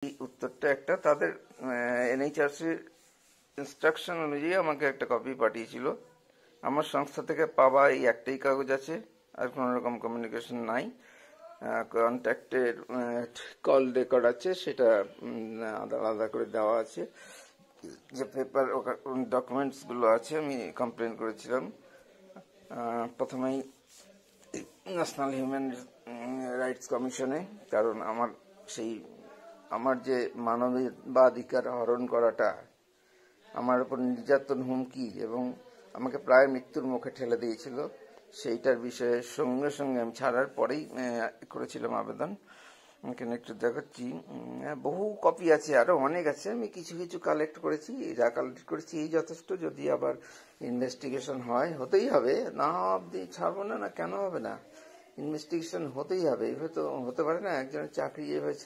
উত্তরটা একটা তাদের এনএইচআরসির ইনস্ট্রাকশন অনুযায়ী আমাকে একটা কপি পাঠিয়েছিল। আমার সংস্থা থেকে পাওয়া এই একটাই কাগজ আছে, আর কোনো রকম কমিউনিকেশন নাই। কন্ট্যাক্টের কল রেকর্ড আছে, সেটা আলাদা আলাদা করে দেওয়া আছে। যে পেপার ডকুমেন্টসগুলো আছে, আমি কমপ্লেন করেছিলাম প্রথমেই ন্যাশনাল হিউম্যান রাইটস কমিশনে, কারণ আমার যে মানবাধিকার হরণ করাটা, আমার উপর নির্যাতন, হুমকি এবং আমাকে প্রায় মৃত্যুর মুখে ঠেলে দিয়েছিল, সেইটার বিষয়ে সঙ্গে সঙ্গে আমি ছাড়ার পরেই করেছিলাম আবেদন। এখানে একটু দেখাচ্ছি, বহু কপি আছে, আরো অনেক আছে। আমি কিছু কিছু কালেক্ট করেছি, যা কালেক্ট করেছি এই যথেষ্ট। যদি আবার ইনভেস্টিগেশন হয়, হতেই হবে, না অব্দি ছাড়বো না। কেন হবে না? ইনভেস্টিগেশন হতেই হবে। এভাবে তো হতে পারে না একজনের চাকরি এভাবে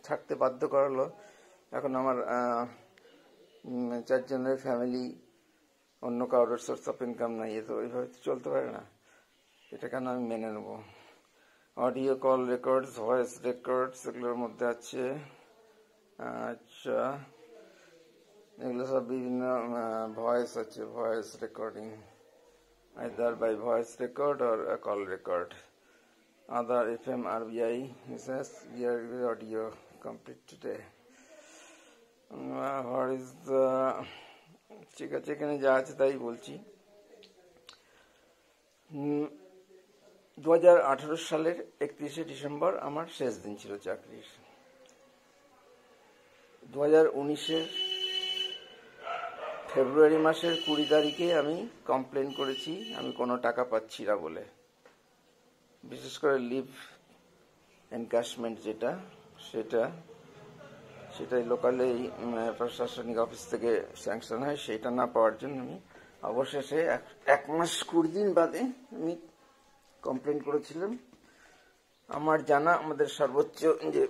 ছাড়তে বাধ্য করালো। এখন আমার 4 জনের ফ্যামিলি, অন্য কারোর সোর্স অফ ইনকাম নাই, এ তো ওইভাবে চলতে পারে না। এটা কেন আমি মেনে নেবো? Audio call records, voice records, এগুলোর মধ্যে আছে। আচ্ছা, এগুলো সব বিভিন্ন ভয়েস আছে, voice recording, either by voice record or a call record. Other FM RBI says we are audio complete today. What is the ঠিক আছে, এখানে যা আছে তাই বলছি। 2018 সালের 31শে ডিসেম্বর আমার শেষ দিন ছিল চাকরির। 2019-এর ফেব্রুয়ারি মাসের 20 তারিখে আমি কমপ্লেন করেছি আমি কোনো টাকা পাচ্ছি না বলে। বিশেষ করে লিভ এনক্যাশমেন্ট যেটা, সেটাই লোকালে প্রশাসনিক অফিস থেকে স্যাংশন হয়, সেটা না পাওয়ার জন্য আমি অবশেষে 1 মাস 20 দিন বাদে আমি কমপ্লেন করেছিলাম। আমার জানা আমাদের সর্বোচ্চ যে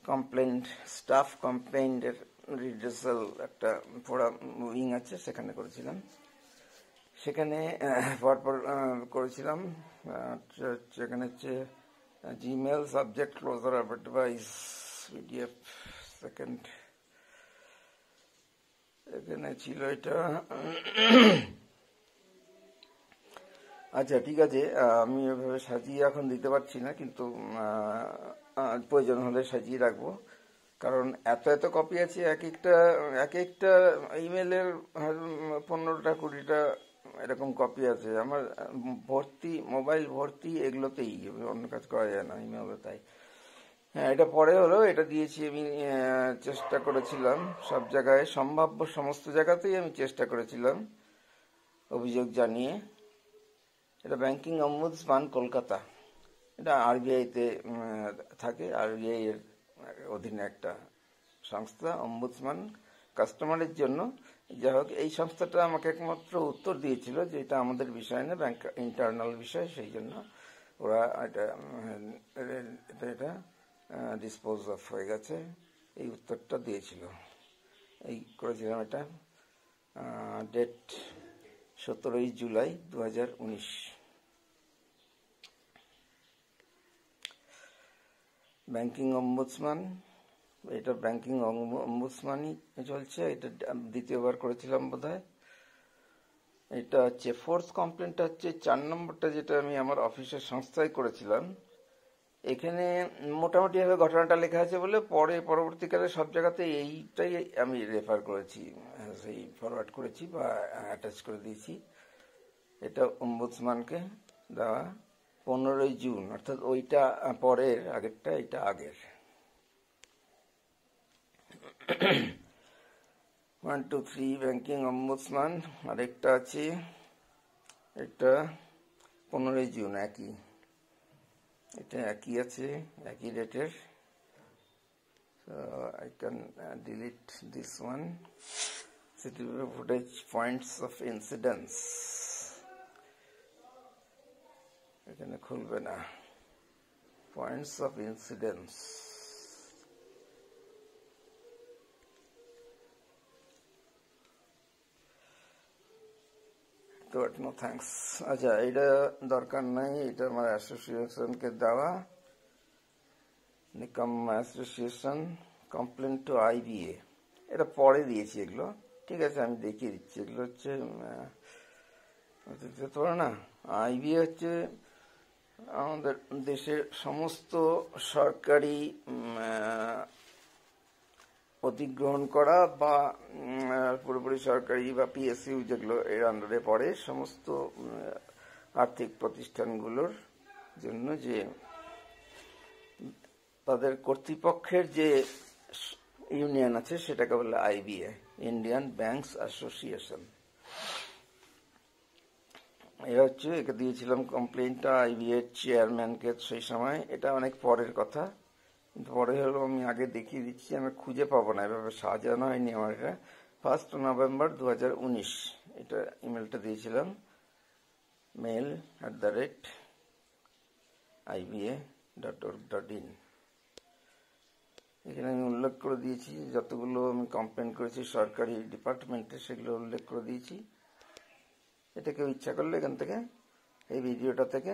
কমপ্লেন্ট, স্টাফ কমপ্লেন্টের রিড্রেসাল একটা ফোরাম উইং আছে, সেখানে করেছিলাম। সেখানে পরপর করেছিলাম। সেখানে হচ্ছে Gmail, subject, closure of advice, PDF, second এখানে ছিল এটা। আচ্ছা, ঠিক আছে, আমি এভাবে সাজিয়ে এখন দিতে পারছি না, কিন্তু প্রয়োজন হলে সাজিয়ে রাখবো। কারণ এত কপি আছে, এক একটা ইমেলের 15টা 20টা এরকম কপি আছে। আমার মোবাইল ভর্তি এগুলোতেই, অন্য কাজ করা যায় না ইমেলে। তাই হ্যাঁ, এটা পরে হলো, এটা দিয়েছি আমি। চেষ্টা করেছিলাম সব জায়গায়, সম্ভাব্য সমস্ত জায়গাতেই আমি চেষ্টা করেছিলাম অভিযোগ জানিয়ে। এটা ব্যাংকিং অম্বুডসম্যান কলকাতা, এটা আরবিআইতে থাকে, আরবিআই এর অধীনে একটা সংস্থা, অম্বুডসম্যান কাস্টমারের জন্য। যাই হোক, এই সংস্থাটা আমাকে একমাত্র উত্তর দিয়েছিল যে এটা আমাদের বিষয় না, ব্যাংক ইন্টারনাল বিষয়, সেই জন্য ওরা এটা ডিসপোজ অফ হয়ে গেছে, এই উত্তরটা দিয়েছিল। এই করেছিলাম এটা, ডেট 17 জুলাই 2019। ব্যাংকিং অম্বুডসম্যান, এটা ব্যাংকিং অম্বুডসম্যানই চলছে। এটা দ্বিতীয়বার করেছিলাম বোধহয়। এটা হচ্ছে 4th কমপ্লেনটা হচ্ছে 4 নম্বরটা, যেটা আমি আমার অফিসের সংস্থায় করেছিলাম। এখানে মোটামুটি ভাবে ঘটনাটা লেখা আছে বলে পরবর্তীকালে সব জায়গাতে এইটাই আমি রেফার করেছি, সেই ফরওয়ার্ড করেছি বা অ্যাটাচ করে দিয়েছি। এটা অম্বুডসম্যানকে দেওয়া 15 জুন, অর্থাৎ ওইটা পরের, আগেরটা এটা আগের। 1 2 3 ব্যাংকিং অম্বুডসম্যান। আরেকটা আছে, এটা 15 জুন, এটা একই আছে, একই ডেটের। So I can delete this one. CCTV footage, points of incidence, এখানে খুলবে না। পয়েন্টস অফ ইনসিডেন্স, তো নো থ্যাঙ্কস। আচ্ছা, এটা দরকার নাই, এটা আমার অ্যাসোসিয়েশনকে দেওয়া। নিকম অ্যাসোসিয়েশন কমপ্লেন টু আইবিএ, এটা পরে দিয়েছি এগুলো, ঠিক আছে আমি দেখিয়ে দিচ্ছি। এগুলো হচ্ছে না, আইবিএ হচ্ছে আমাদের দেশের সমস্ত সরকারি অধিগ্রহণ করা বা পুরোপুরি সরকারি বা পিএসইউ যেগুলো এর আন্ডারে পড়ে সমস্ত আর্থিক প্রতিষ্ঠানগুলোর জন্য যে তাদের কর্তৃপক্ষের যে ইউনিয়ন আছে সেটাকে বলে আইবিএ, ইন্ডিয়ান ব্যাংকস অ্যাসোসিয়েশন। এটা হচ্ছে, একে দিয়েছিলাম কমপ্লেনটা আইবিএ চেয়ারম্যানকে সেই সময়। এটা অনেক পরের কথা, কিন্তু পরে হলো আমি আগে দেখিয়ে দিচ্ছি, আমি খুঁজে পাবো না, এভাবে সাজানো হয়নি আমার। এটা 1 নভেম্বর 2019 এটা ইমেলটা দিয়েছিলাম, mail@iba.org.in। এখানে আমি উল্লেখ করে দিয়েছি যতগুলো আমি কমপ্লেন করেছি সরকারি ডিপার্টমেন্টে, সেগুলো উল্লেখ করে দিয়েছি। এটা কেউ ইচ্ছা করলে এখান থেকে এই ভিডিওটা থেকে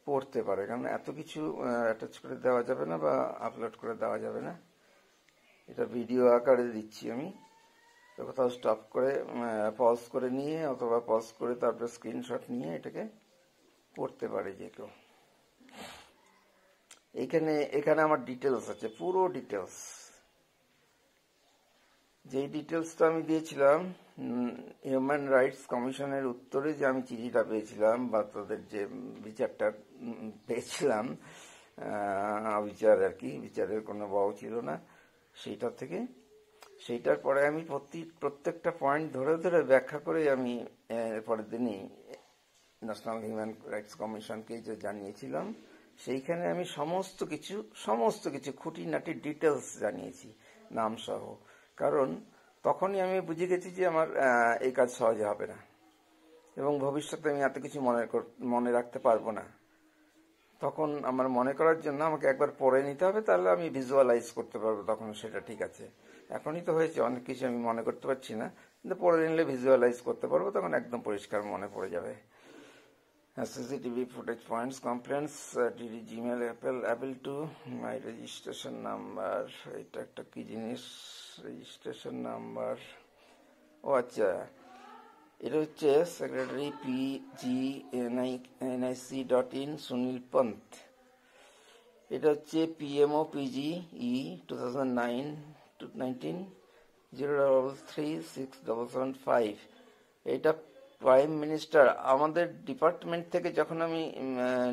পড়তে পারে, কারণ এত কিছু অ্যাটাচ করে দেওয়া যাবে না বা আপলোড করে দেওয়া যাবে না। এটা ভিডিও আকারে দিচ্ছি আমি, তো কোথাও স্টপ করে পজ করে নিয়ে অথবা পজ করে তারপরে স্ক্রিনশট নিয়ে এটাকে পড়তে পারে যে কেউ। এখানে আমার ডিটেলস আছে, পুরো ডিটেলস। যেই ডিটেলসটা আমি দিয়েছিলাম হিউম্যান রাইটস কমিশনের উত্তরে, যে আমি চিঠিটা পেয়েছিলাম বা তাদের যে বিচারটা পেয়েছিলাম, অবিচার আর কি, বিচারের কোনো বাউ ছিল না, সেইটার পরে আমি প্রত্যেকটা পয়েন্ট ধরে ধরে ব্যাখ্যা করে আমি পরের দিনই ন্যাশনাল হিউম্যান রাইটস কমিশনকে যে জানিয়েছিলাম, সেইখানে আমি সমস্ত কিছু খুঁটিনাটি ডিটেলস জানিয়েছি নাম সহ। কারণ তখনই আমি বুঝে গেছি যে আমার এই কাজ সহজে হবে না এবং ভবিষ্যতে আমি এত কিছু মনে রাখতে পারবো না। তখন আমার মনে করার জন্য আমাকে একবার পড়ে নিতে হবে, তাহলে আমি ভিজুয়ালাইজ করতে পারবো, তখন সেটা ঠিক আছে। এখনই তো হয়েছে, অনেক কিছু আমি মনে করতে পারছি না, কিন্তু পড়ে নিলে ভিজুয়ালাইজ করতে পারবো, তখন একদম পরিষ্কার মনে পড়ে যাবে। CCTV footage points complaints Gmail able to my registration number, এটা একটা কি জিনিস, রেজিস্ট্রেশন নাম্বার, ও আচ্ছা, এটা হচ্ছে সেক্রেটারি PGNIC.in সুনীল পন্থ। এটা হচ্ছে PMO PGE 2009-19 0336775। এটা প্রাইম মিনিস্টার আমাদের ডিপার্টমেন্ট থেকে যখন আমি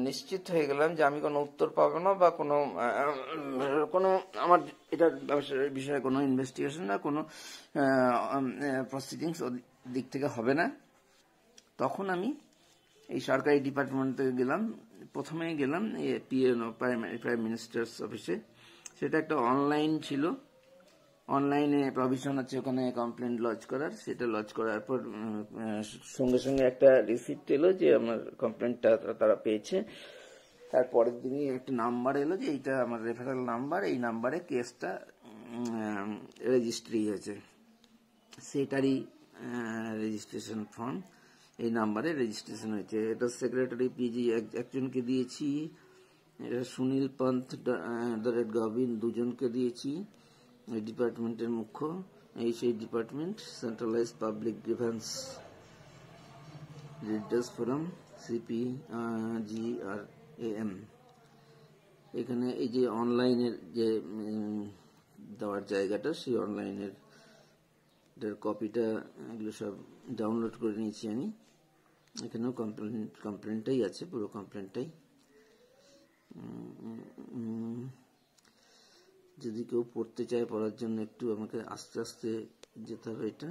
নিশ্চিত হয়ে গেলাম যে আমি কোনো উত্তর পাবো না বা কোনো আমার এটা বিষয়ে কোনো ইনভেস্টিগেশন না কোনো প্রসিডিংস দিক থেকে হবে না, তখন আমি এই সরকারি ডিপার্টমেন্ট থেকে গেলাম। প্রথমেই গেলাম প্রাইম মিনিস্টার্স অফিসে। সেটা একটা অনলাইন ছিল, অনলাইনে প্রভিশন আছে ওখানে কমপ্লেন লজ করার। সেটা লজ করার পর সঙ্গে সঙ্গে একটা রিসিপ্ট এলো যে আমার কমপ্লেনটা তারা পেয়েছে। তারপরের দিনই একটা নাম্বার এলো যে এইটা আমার রেফারেল নাম্বার, এই নাম্বারে কেসটা রেজিস্ট্রি হয়েছে, সেটারই রেজিস্ট্রেশন ফর্ম এই নাম্বারে রেজিস্ট্রেশন হয়েছে। এটা সেক্রেটারি পিজি একজনকে দিয়েছি, এটা সুনীল পন্থ @gov.in দুজনকে দিয়েছি। এই ডিপার্টমেন্টের মুখ্য, এই সেই department centralise public grievance readers forum CPGRAM। এখানে এই যে অনলাইনের যে দেওয়ার জায়গাটা, সেই অনলাইনের কপিটা এগুলো সব ডাউনলোড করে নিয়েছি আমি। এখানেও কমপ্লেনটাই আছে, পুরো কমপ্লেনটাই। যদি কেউ পড়তে চায়, পড়ার জন্য একটু আমাকে আস্তে আস্তে যেতে হবে। এটা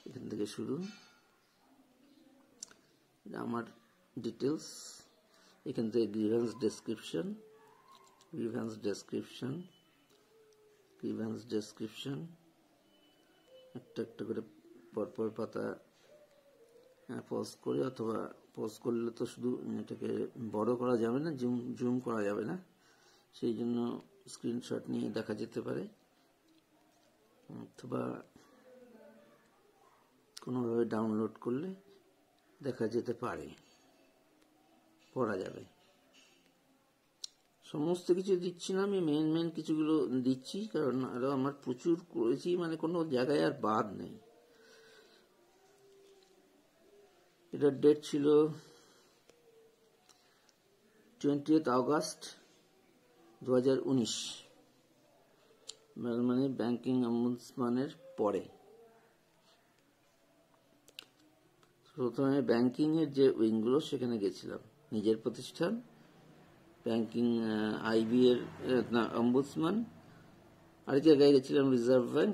এখান থেকে শুরু, আমার ডিটেলস, এখান থেকে গ্রিভেন্স ডেসক্রিপশন একটা একটা করে পরপর পাতা পজ করে, অথবা পজ করলে তো শুধু এটাকে বড় করা যাবে না, জুম করা যাবে না, সেই জন্য স্ক্রিনশট নিয়ে দেখা যেতে পারে, অথবা কোনোভাবে ডাউনলোড করলে দেখা যেতে পারে, পড়া যাবে। সমস্ত কিছু দিচ্ছি না, আমি মেন কিছুগুলো দিচ্ছি, কারণ আরো আমার প্রচুর করেছি, মানে কোনো জায়গায় আর বাদ নেই। এটার ডেট ছিল 20 আগস্ট 2019, মানে ব্যাংকিং অম্বুডসম্যানের পরে। প্রথমে ব্যাংকিং এর যে উইংগুলো সেখানে গেছিলাম, নিজের প্রতিষ্ঠান, ব্যাংকিং আইবি এর অম্বুডসম্যান, আরেক জায়গায় গেছিলাম রিজার্ভ ব্যাংক,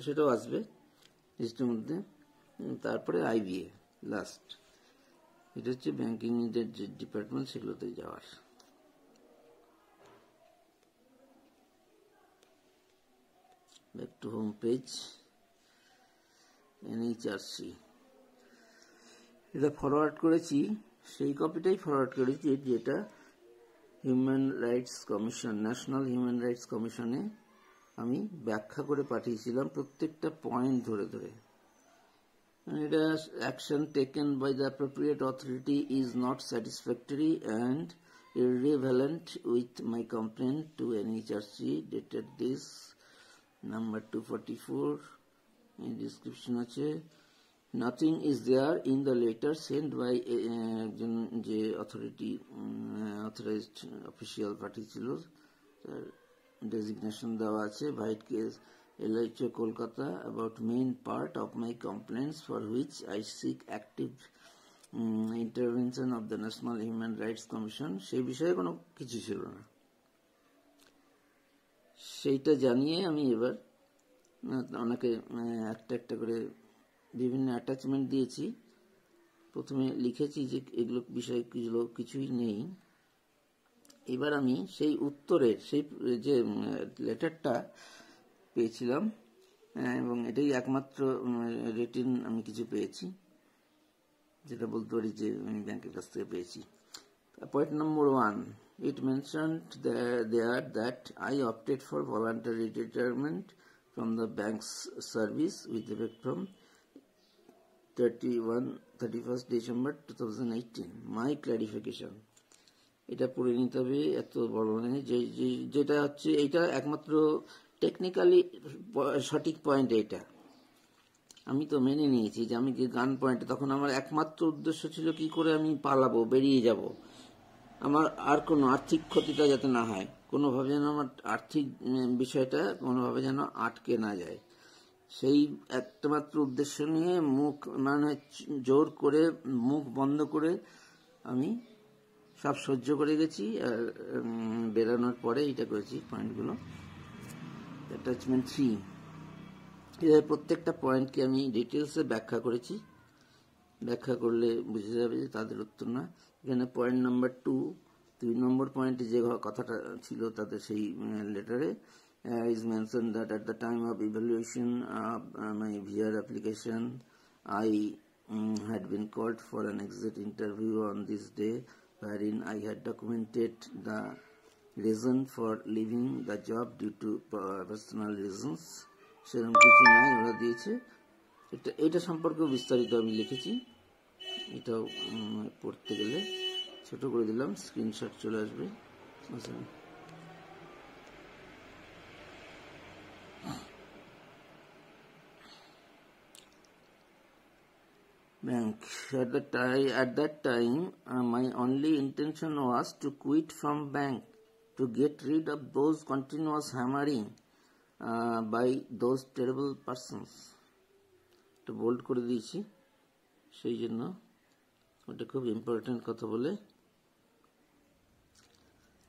সেটাও আসবে লিস্টের মধ্যে, তারপরে আইবিএ লাস্ট। এটা হচ্ছে ব্যাংকিং এর যে ডিপার্টমেন্ট, সেগুলোতে যাওয়ার। Back to home page, NHRC. এটা ফরওয়ার্ড করেছি, সেই কপিটাই ফরওয়ার্ড করেছি যেটা human rights commission, national human rights কমিশনে আমি ব্যাখ্যা করে পাঠিয়েছিলাম প্রত্যেকটা পয়েন্ট ধরে ধরে। এটা action taken by the appropriate authority is not satisfactory and irrelevant with my complaint to NHRC dated this number 244. in description আছে, nothing is there in the letter sent by একজন যে authorized official পাঠিয়েছিল, তার designation দেওয়া আছে, white case LHO Kolkata about main part of my complaints for which I seek active intervention of the National Human Rights Commission। সেই বিষয়ে কোনো কিছু ছিল না, সেইটা জানিয়ে আমি এবার ওনাকে একটা একটা করে বিভিন্ন অ্যাটাচমেন্ট দিয়েছি। প্রথমে লিখেছি যে এগুলো বিষয় কিছুই নেই। এবার আমি সেই উত্তরের সেই যে লেটারটা পেয়েছিলাম, এবং এটাই একমাত্র রিটেন আমি কিছু পেয়েছি, যেটা বলতে পারি যে আমি ব্যাংকের কাছ থেকে পেয়েছি। Point number 1, it mentioned there that I opted for voluntary retirement from the bank's service with effect from 31st December 2018. My clarification, এটা পড়ে নিতে হবে, এত বড় নেই, যেটা হচ্ছে এইটা একমাত্র টেকনিক্যালি সঠিক পয়েন্ট। এইটা আমি তো মেনে নিয়েছি যে আমি যে গান পয়েন্টে, তখন আমার একমাত্র উদ্দেশ্য ছিল কি করে আমি পালাবো, বেরিয়ে যাব, আমার আর কোনো আর্থিক ক্ষতিটা যাতে না হয়, কোনোভাবে যেন আমার আর্থিক বিষয়টা কোনোভাবে যেন আটকে না যায়, সেই একমাত্র উদ্দেশ্য নিয়ে মুখ মানে জোর করে মুখ বন্ধ করে আমি সব সহ্য করে গেছি। আর বেরানোর পরে এটা করেছি পয়েন্টগুলো। অ্যাটাচমেন্ট 3, প্রত্যেকটা পয়েন্টকে আমি ডিটেলসে ব্যাখ্যা করেছি, ব্যাখ্যা করলে বুঝে যাবে যে তাদের উত্তর না। এখানে পয়েন্ট নাম্বার 2 নম্বর পয়েন্টে যে কথাটা ছিল তাদের সেই লেটারে is mentioned that at the time of evaluation of my VR application I had been called for an exit interview on this day, wherein I had documented the reason for leaving the job due to personal reasons। সেরকম কিছু নাই, ওরা দিয়েছে। এটা সম্পর্কেও বিস্তারিত আমি লিখেছি, এটাও পড়তে গেলে ছোট করে দিলাম, স্ক্রিনশট চলে আসবে। Bank. At that time, my only intention was to quit from bank, to get rid of those continuous hammering by those terrible persons. তো বোল্ড করে দিয়েছি, সেই জন্য ওটা খুব ইম্পর্টেন্ট কথা বলে।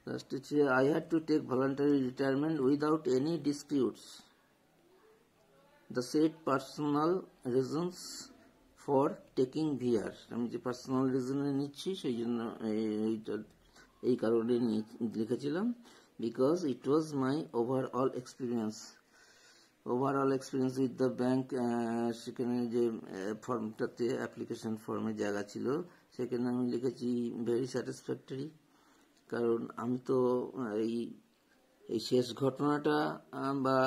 লাস্ট হচ্ছে I had to take voluntary retirement without any disputes. The said personal reasons for taking VR, আমি যে পার্সোনাল রিজনে নিচ্ছি সেই জন্য এই কারণে লিখেছিলাম, because it was my overall experience with the bank. সেখানে যে ফর্মটাতে অ্যাপ্লিকেশন ফর্মে জায়গা ছিল, সেখানে আমি লিখেছি ভেরি স্যাটিসফ্যাক্টরি, কারণ আমি তো এই শেষ ঘটনাটা বা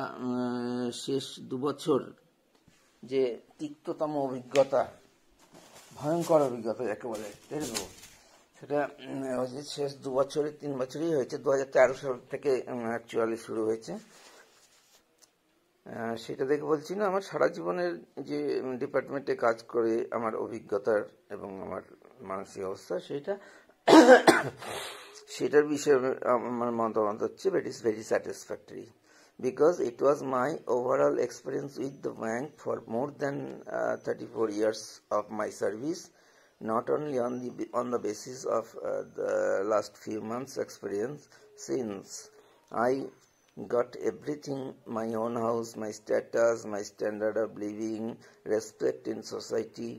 শেষ 2 বছর যে তিক্ততম অভিজ্ঞতা, ভয়ঙ্কর অভিজ্ঞতা একেবারে টেরিবল, সেটা হচ্ছে শেষ 2 বছরে 3 বছরই হয়েছে, 2013 সাল থেকে অ্যাকচুয়ালি শুরু হয়েছে। সেটা দেখে বলছি না, আমার সারা জীবনের যে ডিপার্টমেন্টে কাজ করে আমার অভিজ্ঞতার এবং আমার মানসিক অবস্থা সেটার বিষয়ে আমার মতামত হচ্ছে it is very satisfactory because it was my overall experience with the bank for more than 34 years of my service, not only on the basis of the last few months experience, since I got everything: my own house, my status, my standard of living, respect in society,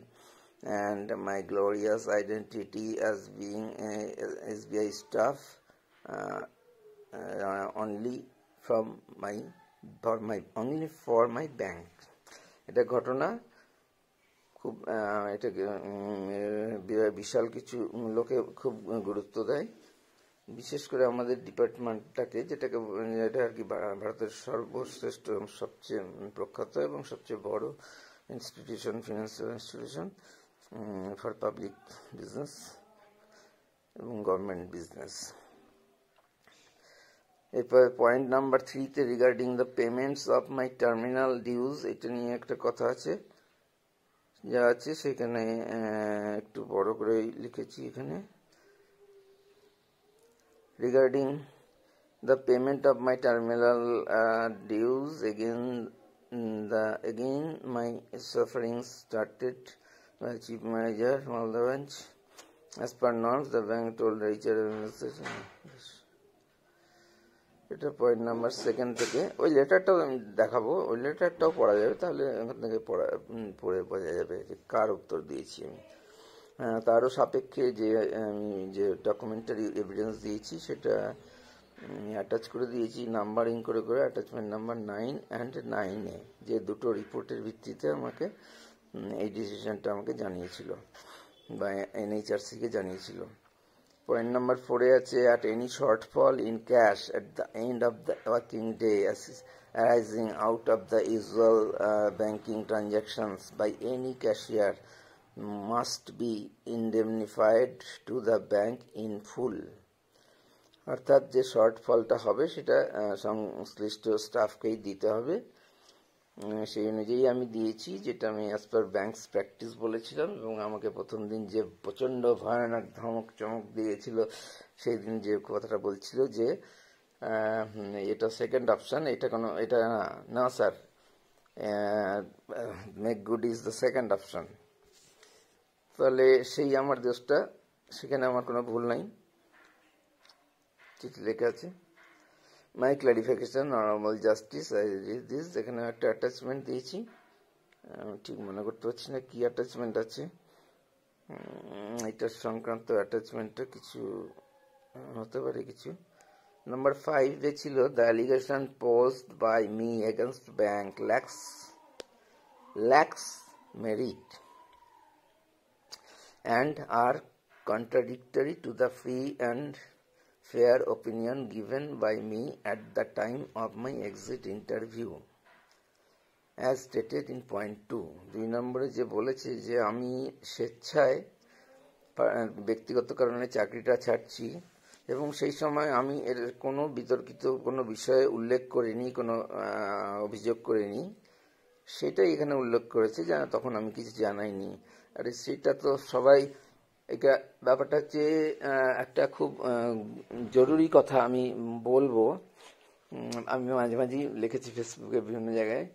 and my glorious identity as being a SBI staff, only for my bank. এটা ঘটনা খুব এটা বিশাল কিছু লোকে খুব গুরুত্ব দেয়, বিশেষ করে আমাদের ডিপার্টমেন্টটাকে, যেটা আর কি ভারতের সর্বশ্রেষ্ঠ সবচেয়ে প্রখ্যাত এবং সবচেয়ে বড় institution, financial institution for public business এবং গভর্নমেন্ট বিজনেস। এরপর পয়েন্ট নাম্বার 3-তে regarding the payments of my terminal dues, এটা নিয়ে একটা কথা আছে, যা আছে সেখানে একটু বড় করে লিখেছি এখানে। Regarding the payment of my terminal dues, again my sufferings started by Chief Manager Maldavanch. As per norms, the bank told Richard administration. এটা পয়েন্ট নাম্বার 2 থেকে। ওই লেটারটাও আমি দেখাবো, ওই লেটারটাও পড়া যাবে, তাহলে এখান থেকে পড়ে বোঝা যাবে যে কার উত্তর দিয়েছি আমি। তারও সাপেক্ষে আমি যে ডকুমেন্টারি এভিডেন্স দিয়েছি সেটা অ্যাটাচ করে দিয়েছি নাম্বারিং করে অ্যাটাচমেন্ট নাম্বার 9 and 9A, যে দুটো রিপোর্টের ভিত্তিতে আমাকে এই ডিসিশনটা আমাকে জানিয়েছিল বা NHRC-কে জানিয়েছিল। পয়েন্ট নাম্বার 4-এ আছে, at any shortfall in cash at the end of the working day arising out of the usual banking transactions by any cashier must be indemnified to the bank in full. অর্থাৎ যে শর্টফলটা হবে সেটা সংশ্লিষ্ট স্টাফকেই দিতে হবে। সেই অনুযায়ী আমি দিয়েছি, যেটা আমি অ্যাজ পার ব্যাংকস প্র্যাকটিস বলেছিলাম, এবং আমাকে প্রথম দিন যে প্রচণ্ড ভয়ানক ধমক চমক দিয়েছিল সেই দিন যে কথাটা বলছিল যে এটা সেকেন্ড অপশান, এটা না sir, make good is the second option. তাহলে সেই আমার দোষটা, সেখানে আমার কোনো ভুল নাই, চিঠি লেখা আছে। My clarification normal justice I read this, এখানে একটা অ্যাটাচমেন্ট দিয়েছি, ঠিক মনে করতে পারছি না কি অ্যাটাচমেন্ট আছে, এটার সংক্রান্ত অ্যাটাচমেন্টটা কিছু হতে পারে কিছু। নাম্বার 5-এ ছিল, the allegation posed by me against bank lacks merit and are contradictory to the free and fair opinion given by me at the time of my exit interview as stated in point 2. 2 নম্বরে যে বলেছে যে আমি স্বেচ্ছায় ব্যক্তিগত কারণে চাকরিটা ছাড়ছি, এবং সেই সময় আমি এর কোনো বিতর্কিত কোনো বিষয়ে উল্লেখ করিনি, কোনো অভিযোগ করিনি, সেটাই এখানে উল্লেখ করেছে, যে তখন আমি কিছু জানাইনি। আরে সেটা তো সবাই, এটা ব্যাপারটা হচ্ছে একটা খুব জরুরি কথা আমি বলবো। আমি মাঝে মাঝে লিখেছি ফেসবুকে বিভিন্ন জায়গায়,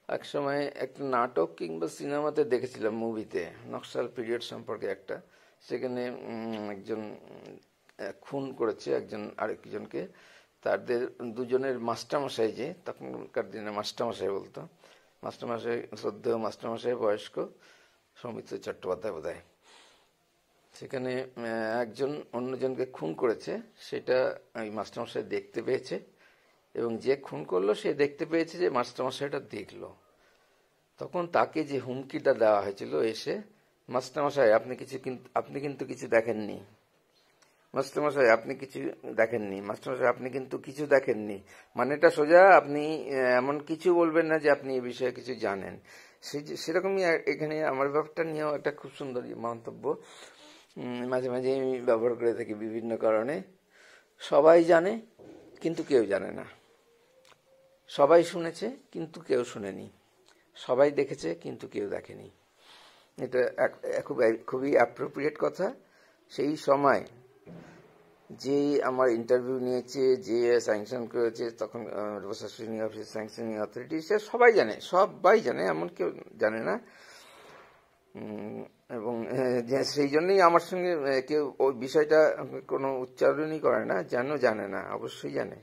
এক সময় একটা নাটক কিংবা সিনেমাতে দেখেছিলাম, মুভিতে নকশাল পিরিয়ড সম্পর্কে একটা, সেখানে একজন খুন করেছে একজন আরেকজনকে, তাদের দুজনের মাস্টারমশাই, যে তখনকার দিনে মাস্টারমশাই বলতো, মাস্টারমশাই শ্রদ্ধেয় মাস্টারমশাই বয়স্ক সৌমিত্র চট্টোপাধ্যায় বোধহয়, সেখানে একজন অন্যজনকে খুন করেছে, সেটা ওই মাস্টারমশাই দেখতে পেয়েছে, এবং যে খুন করলো সে দেখতে পেয়েছে যে মাস্টারমশাইটা দেখলো। তখন তাকে যে হুমকিটা দেওয়া হয়েছিল, এসে মাস্টারমশাই আপনি কিন্তু কিছু দেখেননি, মাস্টারমশাই আপনি কিছু দেখেননি, মাস্টারমশাই আপনি কিন্তু কিছু দেখেননি, মানেটা সোজা, আপনি এমন কিছু বলবেন না যে আপনি এই বিষয়ে কিছু জানেন। সেরকমই এখানে আমার ব্যাপারটা নিয়েও একটা খুব সুন্দর মন্তব্য, মাঝে মাঝে আমি ব্যবহার করে থাকি বিভিন্ন কারণে। সবাই জানে কিন্তু কেউ জানে না, সবাই শুনেছে কিন্তু কেউ শুনেনি, সবাই দেখেছে কিন্তু কেউ দেখেনি। এটা খুবই অ্যাপ্রোপ্রিয়েট কথা। সেই সময় যে আমার ইন্টারভিউ নিয়েছে, যে স্যাংশন করেছে, তখন প্রশাসনিক অফিস স্যাংশনিং অথরিটি, সে সবাই জানে, এমন কেউ জানে না। এবং সেই জন্যই আমার সঙ্গে কেউ ওই বিষয়টা কোনো উচ্চারণই করে না, জানে না, অবশ্যই জানে।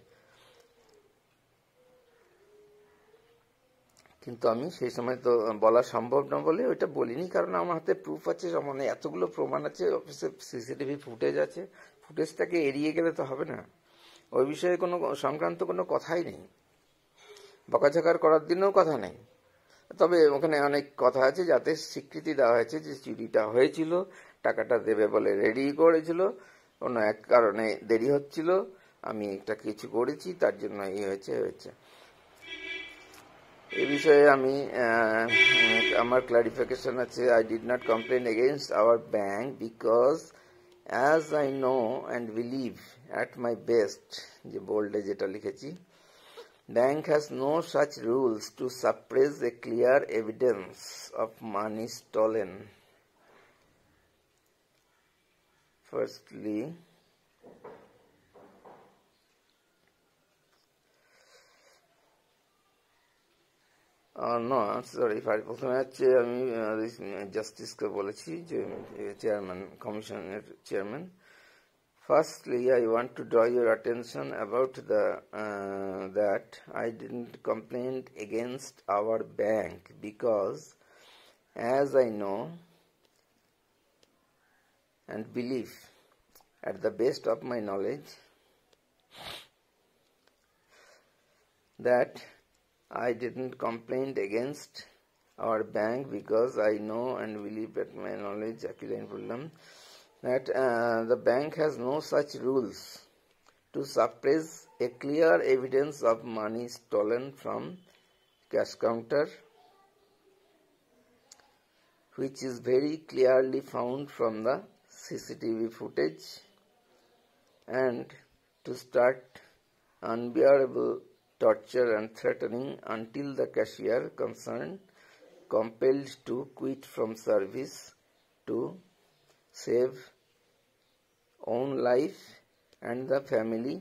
কিন্তু আমি সেই সময় তো বলা সম্ভব না বলে ওইটা বলিনি, কারণ আমার হাতে প্রুফ আছে, মানে এতগুলো প্রমাণ আছে, অফিসে সিসিটিভি ফুটেজ আছে, ফুটেজটাকে এড়িয়ে গেলে তো হবে না। ওই বিষয়ে কোনো সংক্রান্ত কোনো কথাই নেই, বকাঝকার করার দিনেও কথা নেই। তবে ওখানে অনেক কথা আছে যাতে স্বীকৃতি দেওয়া হয়েছে যে চুরিটা হয়েছিল, টাকাটা দেবে বলে রেডি করেছিল, কোনো এক কারণে দেরি হচ্ছিল, আমি একটা কিছু করেছি, তার জন্য এই হয়েছে। এই বিষয়ে আমি আমার ক্লারিফিকেশন আছে। I did not complain against our bank because as I know and believe at my best, যে বোল্ডে যেটা লিখেছি, bank has no such rules to suppress a clear evidence of money stolen. Firstly, no, sorry, প্রথমে হচ্ছে আমি জাস্টিসকে বলেছি, যে chairman, কমিশনের chairman, firstly, I want to draw your attention about that I didn't complain against our bank because, as I know and believe at the best of my knowledge, that I didn't complain against our bank because I know and believe at my knowledge, that the bank has no such rules to suppress a clear evidence of money stolen from cash counter, which is very clearly found from the CCTV footage, and to start unbearable torture and threatening until the cashier concerned compelled to quit from service to save own life and the family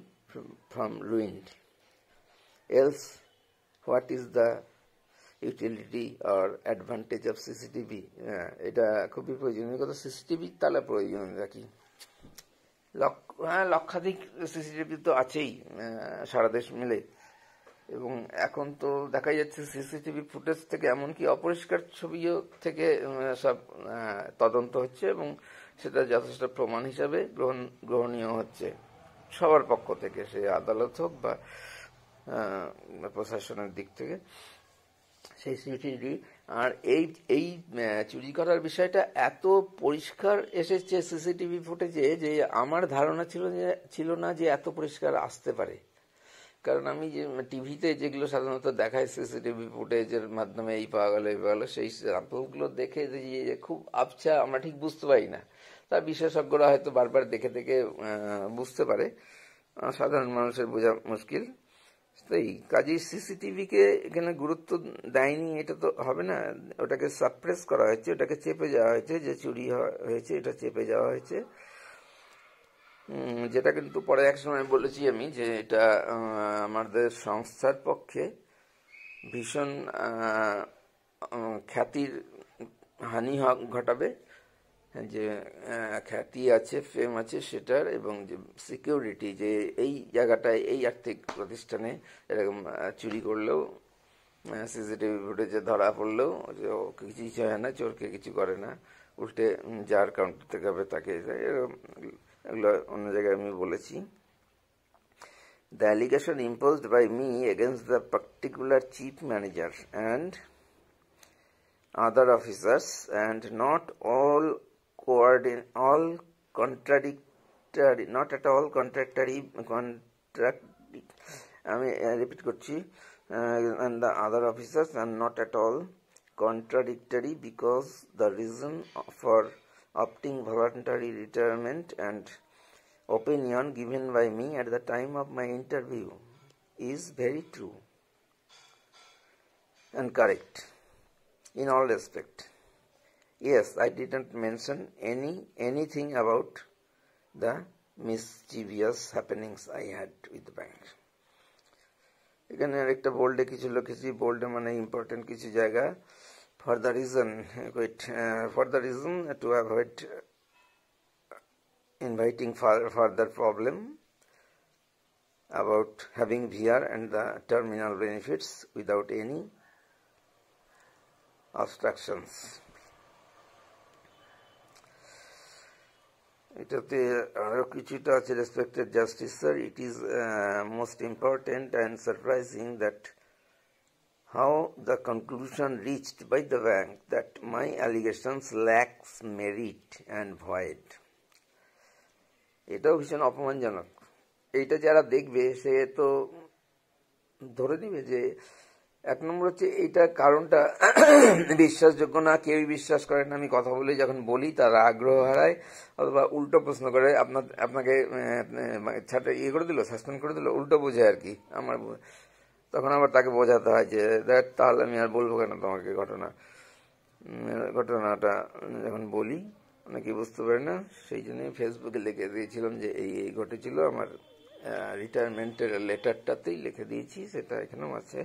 from ruined. Else, what is the utility or advantage of CCTV? এটা খুবই প্রয়োজনীয় কথা। CCTV তাহলে প্রয়োজন রাখি, লক্ষাধিক CCTV তো আছেই সারা দেশ মিলে, এবং এখন তো দেখা যাচ্ছে সিসিটিভি ফুটেজ থেকে এমনকি অপরিষ্কার ছবিও থেকে সব তদন্ত হচ্ছে, এবং সেটা যথেষ্ট প্রমাণ হিসাবে গ্রহণীয় হচ্ছে সবার পক্ষ থেকে, সে আদালত হোক বা প্রশাসনের দিক থেকে সেই সিসিটিভি। আর এই চুরি করার বিষয়টা এত পরিষ্কার এসেছে সিসিটিভি ফুটেজে, যে আমার ধারণা ছিল না যে এত পরিষ্কার আসতে পারে। কারণ আমি যে টিভিতে যেগুলো সাধারণত দেখায় সিসিটিভি ফুটেজের মাধ্যমে এই পাওয়া গেল সেই স্যাম্পলগুলো দেখে যে খুব আবছা, আমরা ঠিক বুঝতে পারি না। তা বিশেষজ্ঞরা হয়তো বারবার দেখে দেখে বুঝতে পারে, সাধারণ মানুষের বোঝা মুশকিল। তাই কাজেই সিসিটিভিকে এখানে গুরুত্ব দেয়নি, এটা তো হবে না। ওটাকে সাপ্রেস করা হয়েছে, ওটাকে চেপে যাওয়া হয়েছে, যে চুরি হয়েছে এটা চেপে যাওয়া হয়েছে। যেটা কিন্তু পরে এক সময় বলেছি আমি, যে এটা আমাদের সংস্থার পক্ষে ভীষণ খ্যাতির হানি ঘটাবে, যে খ্যাতি আছে, ফেম আছে সেটার, এবং যে সিকিউরিটি, যে এই জায়গাটায় এই আর্থিক প্রতিষ্ঠানে এরকম চুরি করলেও, সিসিটিভি ফুটেজে ধরা পড়লেও কিছুই হয় না, চোরকে কিছু করে না, উল্টে যার কাউন্টার থেকে হবে তাকে যায়, এরকম এগুলো অন্য জায়গায় আমি বলেছি। The allegation imposed by me against the particular chief manager and other officers, and not at all contradictory, আমি রিপিট করছি, and the other officers, and not at all contradictory, because the reason for opting voluntary retirement and opinion given by me at the time of my interview is very true and correct in all respect. Yes, I didn't mention anything about the mischievous happenings I had with the bank. এখানে আরেকটা বোল্ডে কিছু লিখেছি, বোল্ডে মানে important কিছু জায়গা। for the reason to avoid inviting further problem about having VR and the terminal benefits without any obstructions. এটাতে আরো কিছুটা আছে, respected justice sir, it is most important and surprising that how the conclusion reached by the bank that my allegations lacks merit and void. এটাও ভীষণ অপমানজনক। এইটা যারা দেখবে সে তো ধরে নিবে যে এক নম্বর হচ্ছে এইটা কারণটা বিশ্বাসযোগ্য না, কেউই বিশ্বাস করে না। আমি কথা বলে যখন বলি তারা আগ্রহ হারায় অথবা উল্টো প্রশ্ন করে, আপনাকে ছাড়া ইয়ে করে দিল, সাসপেন্ড করে দিল, উল্টো বোঝে আর কি। আমার তখন আবার তাকে বোঝাতে হয় যে দেখ তাহলে আমি আর বলবো কেন তোমাকে ঘটনাটা যখন বলি অনেকে বুঝতে পারে না। সেই জন্যই ফেসবুকে লিখে দিয়েছিলাম যে এই ঘটেছিল, আমার রিটায়ারমেন্টের লেটারটাতেই লিখে দিয়েছি, সেটা এখানেও আছে,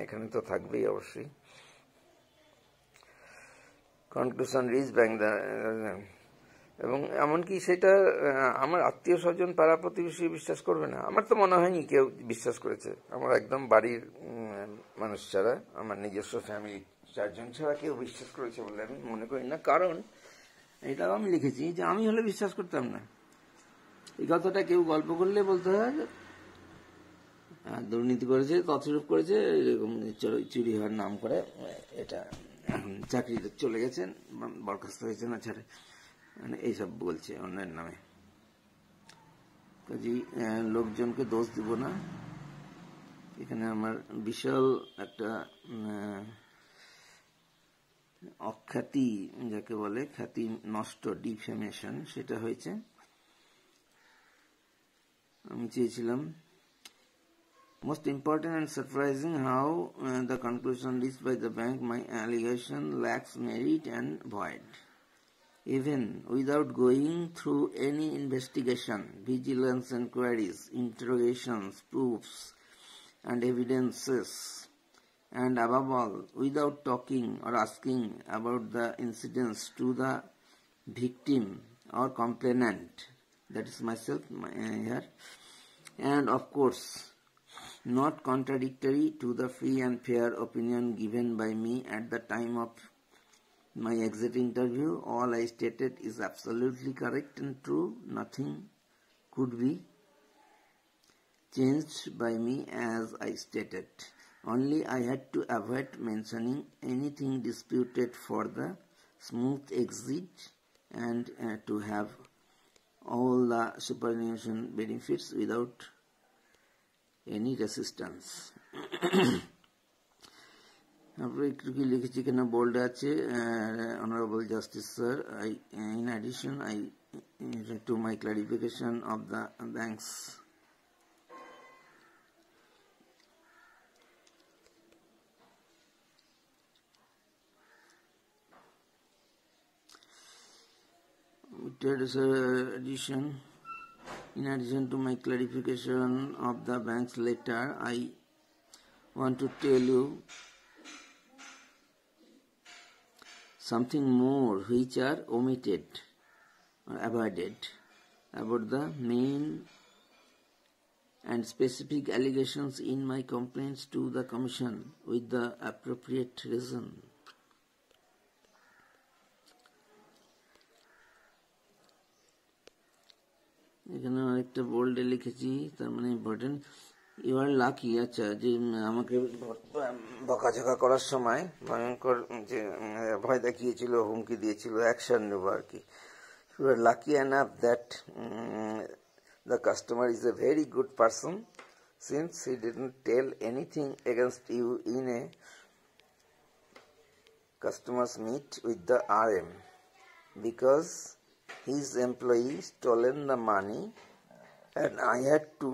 এখানে তো থাকবেই অবশ্যই। কনক্লুশন রিচ ব্যাংক, এবং এমনকি সেটা আমার আত্মীয় স্বজন পাড়া প্রতিবেশী বিশ্বাস করবে না। আমার তো মনে হয়নি কেউ বিশ্বাস করেছে, আমার একদম বাড়ির মানুষ ছাড়া, আমার নিজস্ব ফ্যামিলি 4 জন ছাড়া কেউ বিশ্বাস করেছে বলে আমি মনে করি না। কারণ এটাও আমি লিখেছি যে আমি হলে বিশ্বাস করতাম না। এই কথাটা কেউ গল্প করলে বলতে হয় দুর্নীতি করেছে, তছরূপ করেছে, এরকম চুরি হওয়ার নাম করে এটা চাকরিতে চলে গেছেন, বরখাস্ত হয়েছে না ছাড়ে, মানে এইসব বলছে অন্যের নামে। কাজেই লোকজনকে দোষ দিব না। এখানে আমার বিশাল একটা অখ্যাতি, যাকে বলে খ্যাতি নষ্ট, ডিফেমেশন, সেটা হয়েছে। আমি চেয়েছিলাম most important and surprising how the conclusion reached by the bank, my allegation lacks merit and void. Even without going through any investigation, vigilance inquiries, interrogations, proofs, and evidences, and above all, without talking or asking about the incidents to the victim or complainant, that is myself here, and of course, not contradictory to the free and fair opinion given by me at the time of my exit interview, all I stated is absolutely correct and true. Nothing could be changed by me as I stated. Only I had to avoid mentioning anything disputed for the smooth exit and to have all the superannuation benefits without any resistance. একটু কি লিখেছি কিনা bold আছে, honourable justice sir, in addition to my clarification of the bank's in addition to my clarification of the bank's letter, I want to tell you something more which are omitted or avoided about the main and specific allegations in my complaints to the Commission with the appropriate reason. এখানে আরেকটা বোল্ডে লিখেছি, তার মানে important, you are lucky. আচ্ছা, যে আমাকে বকাঝকা করার সময় ভয়ঙ্কর যে ভয় দেখিয়েছিল, হুমকি দিয়েছিল, অ্যাকশন নেব আর কি। You are lucky enough that the customer is a very good person since he didn't tell anything against you in a customers meet with the RM. because his employee stolen the money and I had to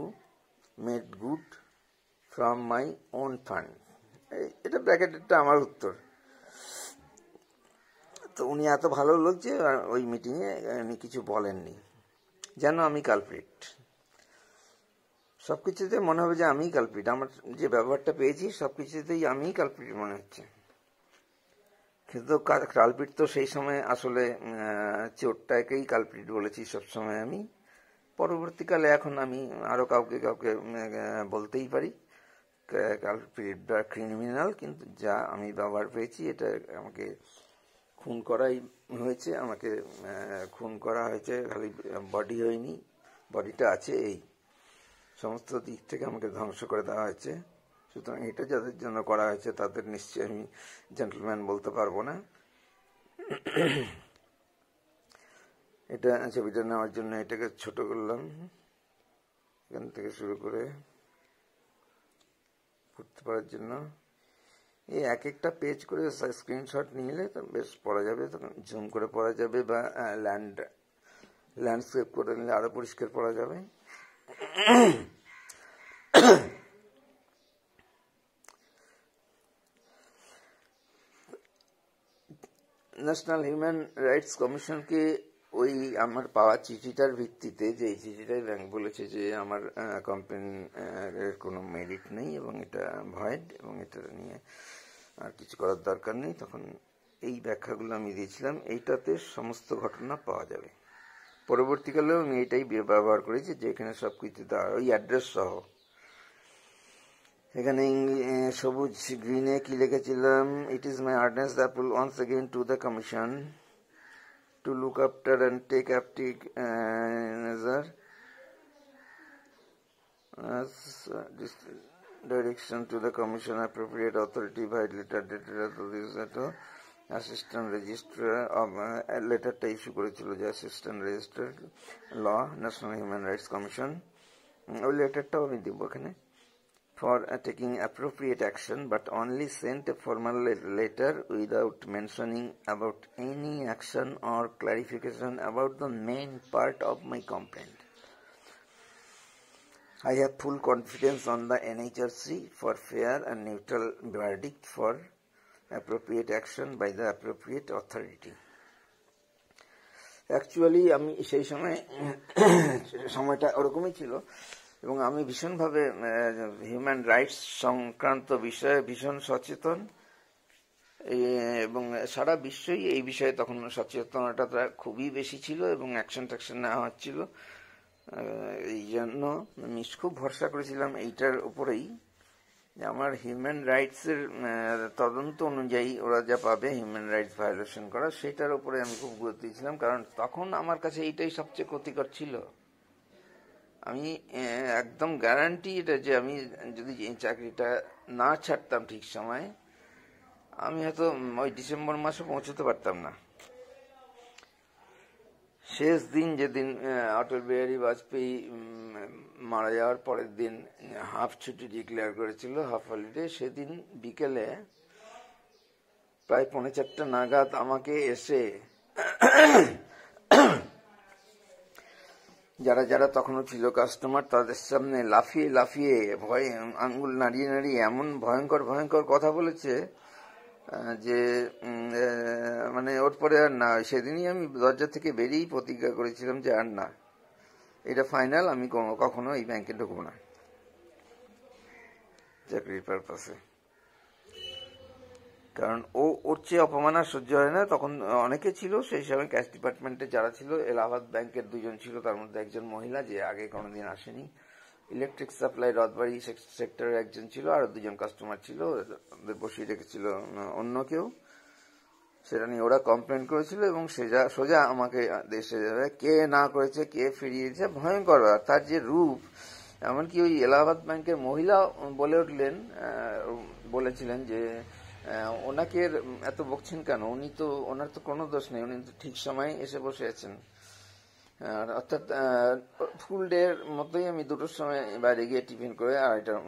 make good from my own fund. এটা ব্র্যাকেটেরটা আমার উত্তর। তো উনি এত ভালো লোক যে ওই মিটিংয়ে উনি কিছু বলেননি, যেন আমি কালপ্রিট। সব কিছুতে মনে হবে যে আমিই কালপ্রিট, আমার যে ব্যবহারটা পেয়েছি সব কিছুতেই আমিই কালপ্রিট মনে হচ্ছে। কিন্তু কালপ্রিট তো সেই সময় আসলে চোরটাকেই কালপ্রিট বলেছি সবসময় আমি। পরবর্তীকালে এখন আমি আরো কাউকে কাউকে বলতেই পারি কালপ্রিট বা ক্রিমিনাল, কিন্তু যা আমি ব্যবহার পেয়েছি এটা আমাকে খুন করাই হয়েছে, আমাকে খুন করা হয়েছে, খালি বডি হয়নি, বডিটা আছে, এই সমস্ত দিক থেকে আমাকে ধ্বংস করে দেওয়া হয়েছে। সুতরাং এটা যাদের জন্য করা হয়েছে তাদের নিশ্চয়ই আমি জেন্টলম্যান বলতে পারবো না। এটা ছবিটা নেওয়ার জন্য এটাকে ছোট করলাম, এখান থেকে শুরু করে পড়তে পারার জন্য। এই এক একটা পেজ করে স্ক্রিনশট নিলে তো বেশ পড়া যাবে, তখন জুম করে পড়া যাবে, বা ল্যান্ডস্কেপ করে নিলে আরো পরিষ্কার পড়া যাবে। ন্যাশনাল হিউম্যান রাইটস কমিশনকে ওই আমার পাওয়া চিঠিটার ভিত্তিতে, যে এই চিঠিটাই ব্যাংক বলেছে যে আমার কোম্পানির কোনো মেরিট নেই এবং এটা ভয়েড এবং এটা নিয়ে আর কিছু করার দরকার নেই, তখন এই ব্যাখ্যাগুলো আমি দিয়েছিলাম। এইটাতে সমস্ত ঘটনা পাওয়া যাবে। পরবর্তীকালেও আমি এটাই ব্যবহার করেছি, যে এখানে সবকিছু দেওয়া, ওই অ্যাড্রেস সহ। এখানে সবুজ গ্রিনে কি লিখেছিলাম, it is my earnest appeal once again to the commission to look after and take active measure as this direction to the commission appropriate authority by letter dated to this assistant registrar of লেটারটা issue করেছিল যে assistant registrar ল national human rights commission, ওই লেটারটাও আমি দিব ওখানে। For taking appropriate action, but only sent a formal letter without mentioning about any action or clarification about the main part of my complaint. I have full confidence on the NHRC for fair and neutral verdict for appropriate action by the appropriate authority. Actually, আমি সেই সময়টা ওরকমই ছিল এবং আমি ভীষণভাবে human rights সংক্রান্ত বিষয়ে ভীষণ সচেতন, এবং সারা বিশ্বই এই বিষয়ে তখন সচেতনতা খুবই বেশি ছিল এবং অ্যাকশন ট্যাকশন নেওয়া হচ্ছিল। এই জন্য আমি খুব ভরসা করেছিলাম এইটার উপরেই, যে আমার হিউম্যান রাইটসের তদন্ত অনুযায়ী ওরা যা পাবে হিউম্যান রাইটস ভায়োলেশন করা, সেটার উপরে আমি খুব গুরুত্ব দিয়েছিলাম। কারণ তখন আমার কাছে এইটাই সবচেয়ে ক্ষতিকর ছিল। আমি একদম গ্যারান্টি এটা যে আমি যদি এই চাকরিটা না ছাড়তাম ঠিক সময়, আমি হয়তো ওই ডিসেম্বর মাসে পৌঁছতে পারতাম না। শেষ দিন যেদিন অটল বিহারী বাজপেয়ী মারা যাওয়ার পরের দিন হাফ ছুটি ডিক্লেয়ার করেছিল, হাফ হলিডে, সেদিন বিকেলে প্রায় 4:45 নাগাদ আমাকে এসে যারা যারা তখনও ছিল কাস্টমার, তাদের সামনে লাফিয়ে লাফিয়ে ভয়ে আঙ্গুল নাড়িয়ে নাড়িয়ে এমন ভয়ঙ্কর ভয়ঙ্কর কথা বলেছে যে মানে ওর পরে আর না। সেদিনই আমি দরজা থেকে বেরিয়েই প্রতিজ্ঞা করেছিলাম যে আর না, এটা ফাইনাল, আমি কখনো এই ব্যাংকে ঢুকবো না চাকরির পারপাসে। কারণ ওর চেয়ে অপমান আর সহ্য হয় না। তখন অনেকে ছিল সেই সময় ক্যাশ ডিপার্টমেন্টে যারা ছিল, এলাহাবাদ ব্যাংকের 2 জন ছিল, তার মধ্যে একজন মহিলা যে আগে কোনোদিন আসেনি, ইলেকট্রিক সাপ্লাই রথবাড়ি সেক্টরের একজন ছিল, আর 2 জন কাস্টমার ছিল, ওদের বসিয়ে রেখেছিল অন্য কেউ। সেটা নিয়ে ওরা কমপ্লেন করেছিল এবং সোজা আমাকে দেশে যাবে, কে না করেছে, কে ফিরিয়ে দিয়েছে, ভয়ঙ্কর। তার যে রূপ, এমনকি ওই এলাহাবাদ ব্যাংকের মহিলা বলে উঠলেন, বলেছিলেন যে ওনাকে এত বকছেন কেন, উনি তো, ওনার তো কোনো দোষ নেই, উনি তো ঠিক সময় এসে বসে আছেন। অর্থাৎ ফুল ডে এর মতোই আমি 2টোর সময় বাইরে গিয়ে টিফিন করে 2:30টার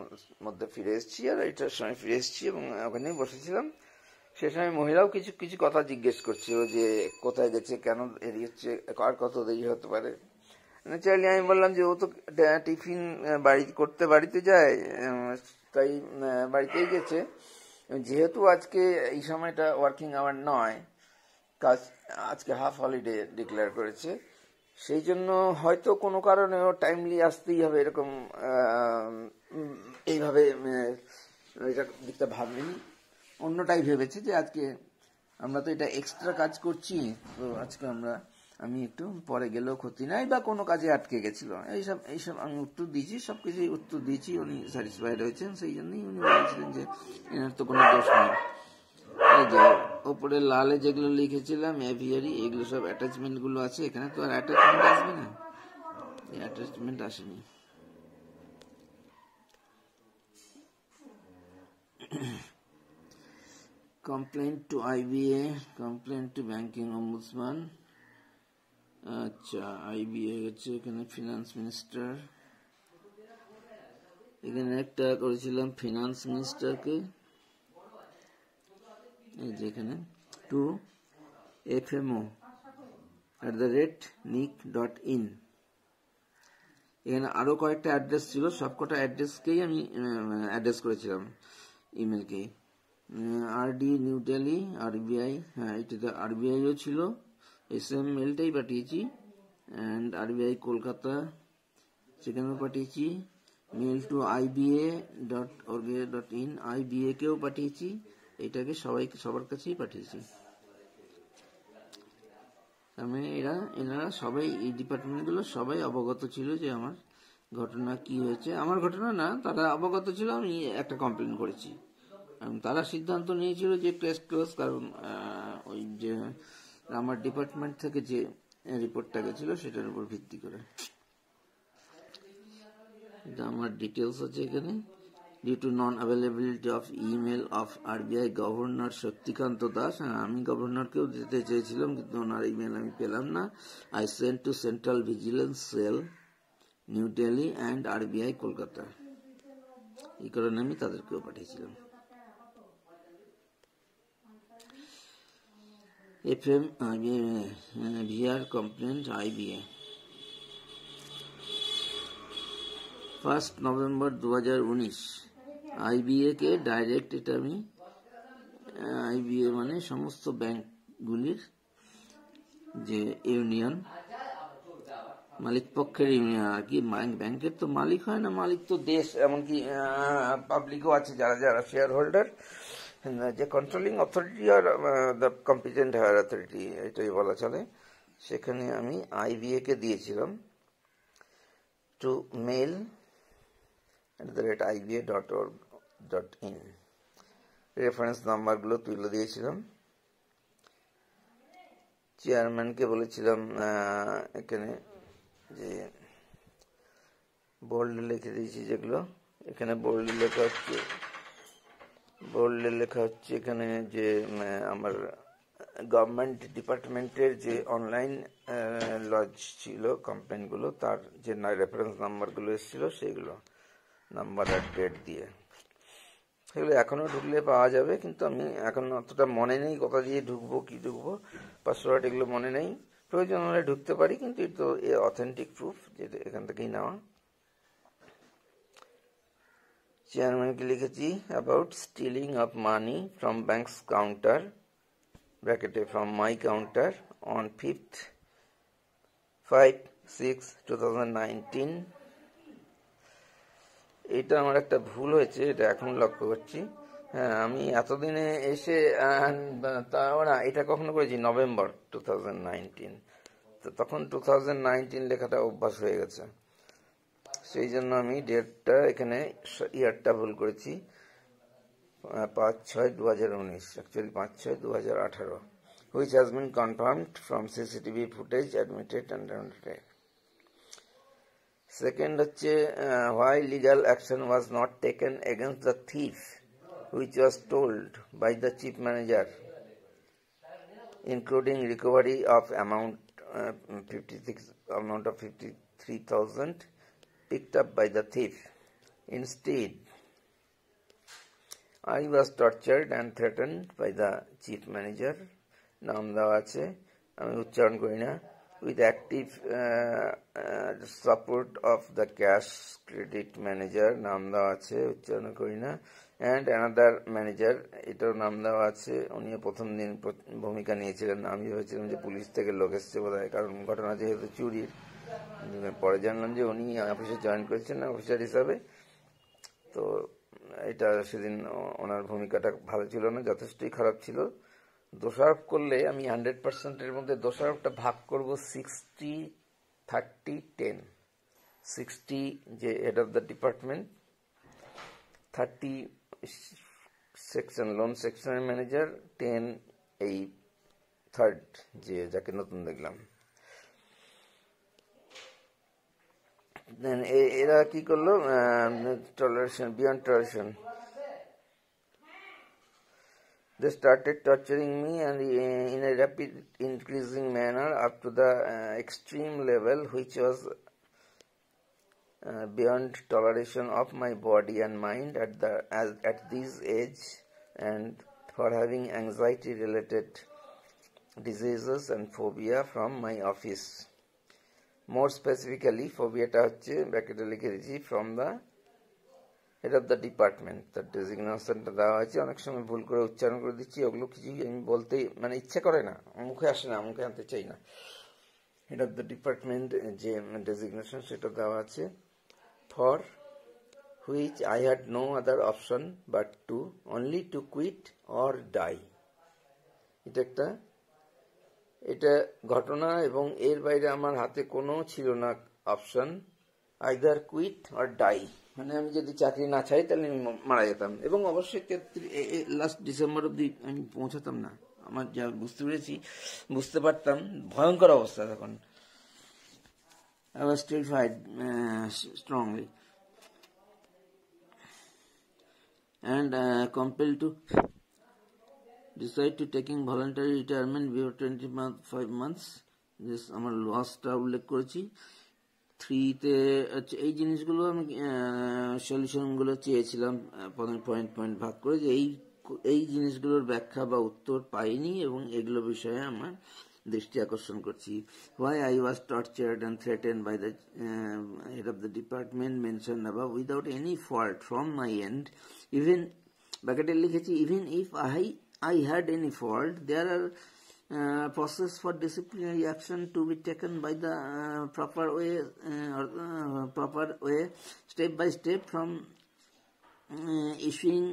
মধ্যে ফিরে এসেছি, আর 2:30টার সময় ফিরে এসেছি এবং ওখানেই বসেছিলাম। সে সময় মহিলাও কিছু কিছু কথা জিজ্ঞেস করছে, ও যে কোথায় গেছে, কেন দেরি হচ্ছে, আর কত দেরি হতে পারে। ন্যাচারালি আমি বললাম যে ও তো টিফিন বাড়িতে যায়, তাই বাড়িতেই গেছে। যেহেতু আজকে এই সময়টা ওয়ার্কিং আওয়ার নয়, কাজ আজকে হাফ হলিডে ডিক্লেয়ার করেছে, সেই জন্য হয়তো কোনো কারণে ও টাইমলি আসতেই হবে এরকম এইভাবে এটা দিকটা ভাবেনি, অন্যটাই ভেবেছে যে আজকে আমরা তো এটা এক্সট্রা কাজ করছি, তো আজকে আমি একটু পরে গেলেও ক্ষতি নাই, বা কোনো কাজে আটকে গেছিল, এইসব আমি উত্তর দিয়েছি, সবকিছুই উত্তর দিয়েছি। উনি স্যাটিসফাইড হয়েছেন, সেই জন্যই উনি বলেছিলেন যে এনার তো কোনো দোষ নেই। এই যে ওপরে লালে যেগুলো লিখেছিলাম এভিয়ারি, এগুলো সব অ্যাটাচমেন্ট গুলো আছে, এখানে তো আর অ্যাটাচমেন্ট আসবে না, অ্যাটাচমেন্ট আসেনি। Complain to IBA, complain to banking ombudsman. আচ্ছা, আইবিএ হচ্ছে এখানে ফিনান্স মিনিস্টার, এখানে একটা করেছিলাম ফিনান্স মিনিস্টারকে, এই যে এখানে টু fmo@nic.in। এখানে আরো কয়েকটা অ্যাড্রেস ছিল, সবকটা অ্যাড্রেসকেই আমি অ্যাড্রেস করেছিলাম ইমেলকে। আরডি নিউ দিল্লি, আরবিআই, হ্যাঁ এটাতে আরবিআইও ছিল, এসএম মেলটাই পাঠিয়েছি, অ্যান্ড আরবিআই কলকাতা সেখানেও পাঠিয়েছি, মেল টু IBA.org.in, IBA কেও পাঠিয়েছি, এটাকে সবার কাছেই পাঠিয়েছি। মানে এনারা সবাই, এই ডিপার্টমেন্টগুলো সবাই অবগত ছিল যে আমার ঘটনা কি হয়েছে। আমার ঘটনা না, তারা অবগত ছিল, আমি একটা কমপ্লেন করেছি। তারা সিদ্ধান্ত নিয়েছিল যে কেস ক্লোজ, কারণ ওই যে আমার ডিপার্টমেন্ট থেকে যে রিপোর্টটা গেছিল সেটার উপর ভিত্তি করে। আমার ডিটেলস আছে এখানে। Due to non availability of email of RBI governor Shaktikanta Das, আমি গভর্নরকেও দিতে চেয়েছিলাম কিন্তু ওনার ইমেল আমি পেলাম না। I sent to central vigilance cell New Delhi and RBI Kolkata, এই কারণে আমি তাদেরকেও পাঠিয়েছিলাম। FM VR complaint IBA 1 November 2019। IBA কে ডাইরেক্ট, এটা আমি IBA মানে সমস্ত ব্যাংকগুলির যে ইউনিয়ন, মালিক পক্ষের ইউনিয়ন আর কি, ব্যাংকের তো মালিক হয় না, মালিক তো দেশ, এমনকি পাবলিকও আছে যারা যারা শেয়ার হোল্ডার, যে কন্ট্রোলিং অথরিটি আর দ্য কম্পিটেন্ট হায়ার অথরিটি এটাই বলা চলে। সেখানে আমি IBA কে দিয়েছিলাম টু mail@iba.org.in, রেফারেন্স নাম্বারগুলো তুলে দিয়েছিলাম। চেয়ারম্যানকে বলেছিলাম এখানে যে বোল্ডে লিখে দিয়েছি, যেগুলো এখানে বোল্ডে লেখা হচ্ছে এখানে যে আমার গভর্নমেন্ট ডিপার্টমেন্টের যে অনলাইন লজ ছিল কমপ্লেনগুলো, তার যে রেফারেন্স নাম্বারগুলো এসেছিল সেইগুলো নাম্বার আর ডেট দিয়ে, সেগুলো এখনো ঢুকলে পাওয়া যাবে, কিন্তু আমি এখন অতটা মনে নেই কোথা দিয়ে ঢুকবো, কি ঢুকবো, পাসওয়ার্ড এগুলো মনে নেই, প্রয়োজন হলে ঢুকতে পারি, কিন্তু এটা তো অথেন্টিক প্রুফ যে এখান থেকেই নেওয়া। চেয়ারম্যানকে লিখেছি about stealing of money from banks counter ব্র্যাকেটে ফ্রম মাই কাউন্টার অন 5/5/6/2019। এটা আমার একটা ভুল হয়েছে, এটা এখন লক্ষ্য করছি। হ্যাঁ, আমি এতদিনে এসে তাও না, এটা কখনো করেছি নভেম্বর 2019, তো তখন 2019 লেখাটা অভ্যাস হয়ে গেছে, সেই জন্য আমি ডেটটা এখানে ইয়ারটা ভুল করেছি, 5/6/2019, actually 5/6/2018, which has been confirmed from CCTV footage admitted and undertaken. Second হচ্ছে why legal action was not taken against the thief which was told by the chief manager, including recovery of amount of 53,000 picked up by the thief. Instead, I was tortured and threatened by the chief manager. নাম দেওয়া আছে, আমি উচ্চারণ করি না. With active support of the cash credit manager, নাম দেওয়া আছে, উচ্চারণ করি না. And another manager, এটাও নাম দেওয়া আছে. উনিও প্রথম দিন ভূমিকা নিয়েছিলেন. আমি ভেবেছিলাম যে পুলিশ থেকে লোক এসছে বোধহয়, কারণ ঘটনা যেহেতু চুরির. পরে জানলাম যে উনি অফিসে জয়েন করেছেন অফিসার হিসাবে. তো এটা সেদিন ওনার ভূমিকাটা ভালো ছিল না, যথেষ্টই খারাপ ছিল. দোষারোপ করলে আমি 100%-এর মধ্যে দোষারোপটা ভাগ করব 60-30-10. 60 যে head of the department, 30 section loan সেকশনের ম্যানেজার, 10 এই থার্ড যে যাকে নতুন দেখলাম. দেন এরা কি করলো, toleration, beyond toleration. They started torturing me and in a rapid increasing manner up to the extreme level which was beyond toleration of my body and mind at this age, and for having anxiety related diseases and phobia from my office. More specifically, phobia টা হচ্ছে ব্র্যাকেটে লিখে দিয়েছি, from the head of the department. তার ডেজিগনেশনটা দেওয়া হয়েছে, অনেক সময় ভুল করে উচ্চারণ করে দিচ্ছি. ওগুলো কিছুই আমি বলতে মানে ইচ্ছে করে না, মুখে আসে না, মুখে আনতে চাই না. হেড অফ দ্য ডিপার্টমেন্ট যে ডেজিগনেশন সেটা দেওয়া আছে. For which I had no other option but to only to quit or die. এটা ঘটনা এবং এর বাইরে আমার হাতে কোনো ছিল না option, either quit or die. মানে আমি যদি চাকরি না চাই তাহলে আমি মারা যেতাম. এবং অবশ্যই লাস্ট ডিসেম্বর অব্দি আমি পৌঁছাতাম না. আমার যা বুঝতে পারতাম ভয়ঙ্কর অবস্থা তখন. I was terrified strongly and compelled to decide to taking voluntary retirement before 25 months. This আমার লসটা উল্লেখ করেছি. 3-তে এই জিনিসগুলো আমি সলিউশনগুলো চেয়েছিলাম পয়েন্ট ভাগ করে, যে এই জিনিসগুলোর ব্যাখ্যা বা উত্তর পাইনি এবং এগুলো বিষয়ে আমার দৃষ্টি আকর্ষণ করছি. Why I was tortured and threatened by the head of the department mentioned above without any fault from my end. Even ব্র্যাকেটে লিখেছি, even if I had any fault, there are process for disciplinary action to be taken by the proper way, step by step, from issuing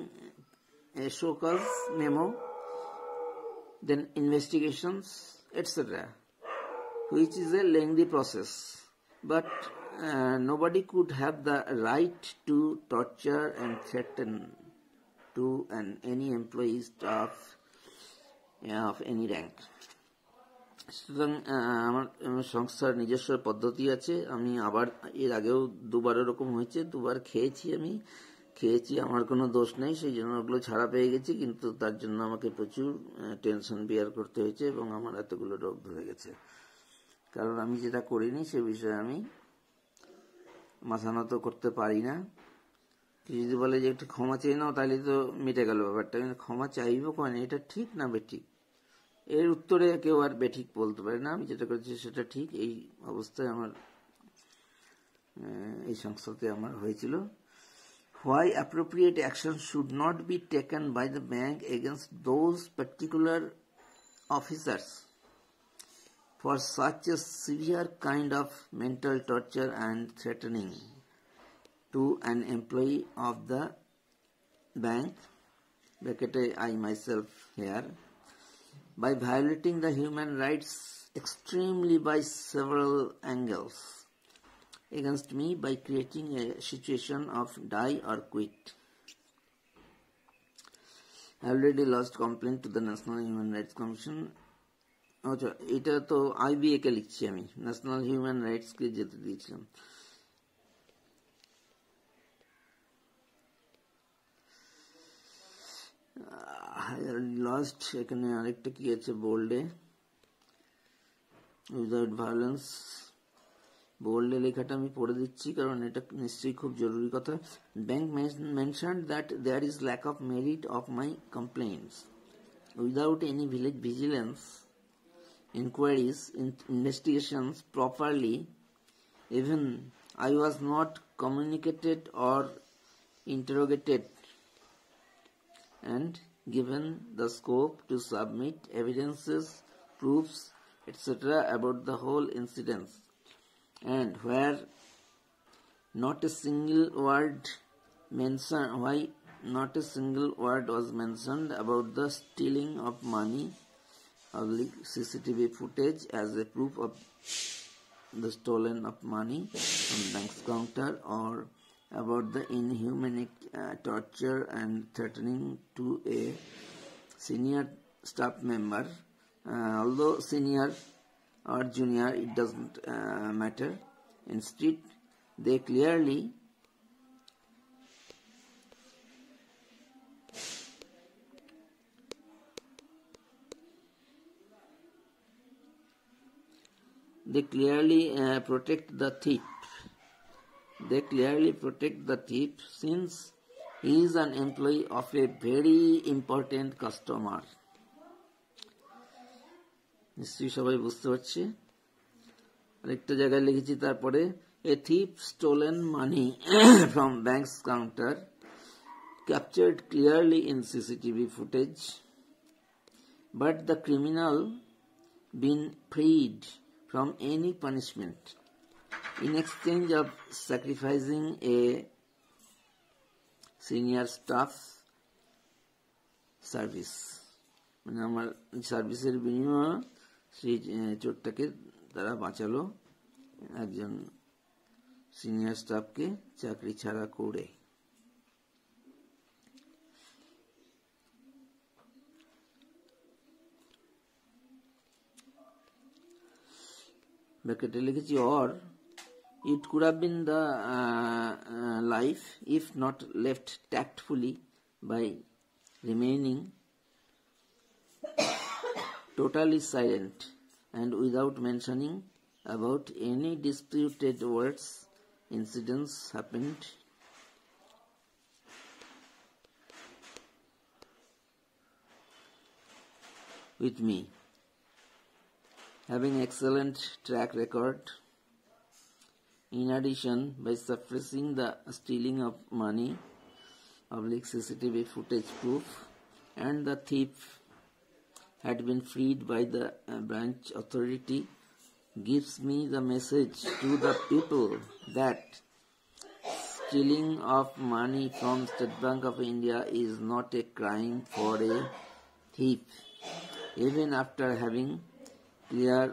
a show cause memo, then investigations, etc., which is a lengthy process. But nobody could have the right to torture and threaten to any employee, staff of any rank. সুতরাং আমার সংস্থার নিজস্ব পদ্ধতি আছে. আমি আবার এর আগেও দুবার এরকম হয়েছে, দুবার খেয়েছি, আমার কোনো দোষ নেই, সেই জন্য ওগুলো ছাড়া পেয়ে গেছি. কিন্তু তার জন্য আমাকে প্রচুর টেনশন বিয়ার করতে হয়েছে এবং আমার এতগুলো রোগ ধরে গেছে, কারণ আমি যেটা করিনি সে বিষয়ে আমি মাথা নত করতে পারি না. যদি বলে যে একটু ক্ষমা চেয়ে নাও তাহলে তো মিটে গেল ব্যাপারটা, কিন্তু ক্ষমা চাইবো কেন, এটা ঠিক না বেঠিক, এর উত্তরে কেউ আর বেঠিক বলতে পারে না. আমি যেটা করেছি সেটা ঠিক. এই অবস্থায় আমার এই সংস্থাতে আমার হয়েছিল. Why appropriate action should not be taken by the bank against those particular officers for such a severe kind of mental torture and threatening to an employee of the bank, I myself here, by violating the human rights extremely by several angles against me, by creating a situation of die or quit. I already lodged complaint to the National Human Rights Commission. আচ্ছা, এটা তো IBA কে লিখছি, আমি national human rights কে যেতে দিয়েছিলাম. Last এখানে আরেকটা কি আছে বোল্ডে, উইদাউট ভায়োলেন্স বোল্ডে লেখাটা আমি পড়ে দিচ্ছি কারণ এটা নিশ্চয়ই খুব জরুরি কথা। Bank mentioned that there is lack of merit of my complaints. Without any village vigilance, inquiries, investigations properly, even I was not communicated or interrogated and given the scope to submit evidences, proofs, etc. about the whole incident, and where not a single word mentioned, why not a single word was mentioned about the stealing of money, CCTV footage as a proof of the stolen of money from bank's counter, or about the inhumane torture and threatening to a senior staff member, although senior or junior, it doesn't matter. Instead, they clearly protect the thief. They clearly protect the thief since he is an employee of a very important customer. নিশ্চয়ই সবাই বুঝতে পারছি। আরেকটা জায়গায় লিখেছি তারপরে, a thief stolen money from bank's counter captured clearly in CCTV footage, but the criminal been freed from any punishment in exchange of sacrificing a senior staff service. মানে আমার সার্ভিসের বিনিময়ে সেই চোরটাকে তারা বাঁচালো একজন সিনিয়র স্টাফকে চাকরি ছাড়া করে। ব্র্যাকেটে লিখেছি or it could have been the life if not left tactfully by remaining totally silent and without mentioning about any disputed words. Incidents happened with me, having excellent track record. In addition, by suppressing the stealing of money, CCTV footage proof, and the thief had been freed by the branch authority, gives me the message to the people that stealing of money from State Bank of India is not a crime for a thief, even after having clear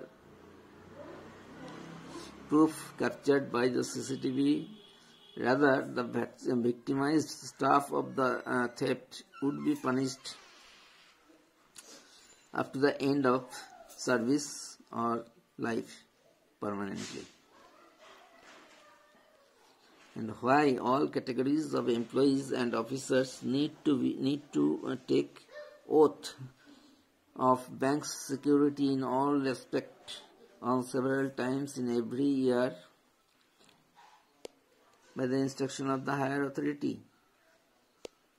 proof captured by the CCTV. Rather, the victimized staff of the theft would be punished up to the end of service or life permanently. And why all categories of employees and officers need to take oath of bank's security in all respect on several times in every year by the instruction of the higher authority.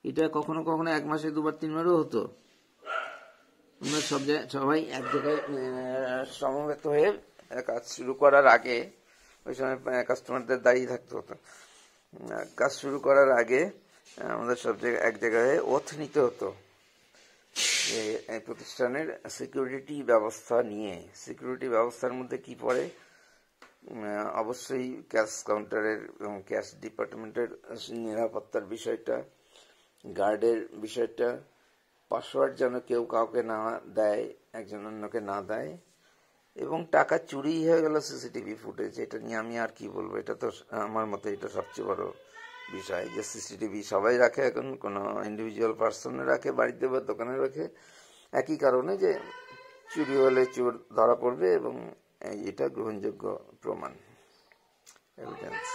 এটা কখনো কখনো এক মাসে দুবার তিনবারও হতো। আমরা সবাই এক জায়গায় সমবেত হয়ে কাজ শুরু করার আগে, ওই সময় কাস্টমারদের দাঁড়িয়ে থাকতে হতো, কাজ শুরু করার আগে আমাদের সব জায়গায় এক জায়গায় ওথ নিতে হতো যে এই প্রতিষ্ঠানের সিকিউরিটি ব্যবস্থা নিয়ে। সিকিউরিটি ব্যবস্থার মধ্যে কি পড়ে? অবশ্যই ক্যাশ কাউন্টারের এবং ক্যাশ ডিপার্টমেন্টের নিরাপত্তার বিষয়টা, গার্ডের বিষয়টা, পাসওয়ার্ড যেন কেউ কাউকে না দেয়, একজন অন্যকে না দেয়, এবং টাকা চুরি হয়ে গেল সিসিটিভি ফুটেজ। এটা নিয়ে আমি আর কি বলবো, এটা তো আমার মতে এটা সবচেয়ে বড় বিষয় যে সিসিটিভি সবাই রাখে, এখন কোনো ইন্ডিভিজুয়াল পার্সন রাখে, বাড়িতে বা দোকানে রাখে, একই কারণে যে চুরি হলে চোর ধরা পড়বে এবং এটা গ্রহণযোগ্য প্রমাণ, evidence.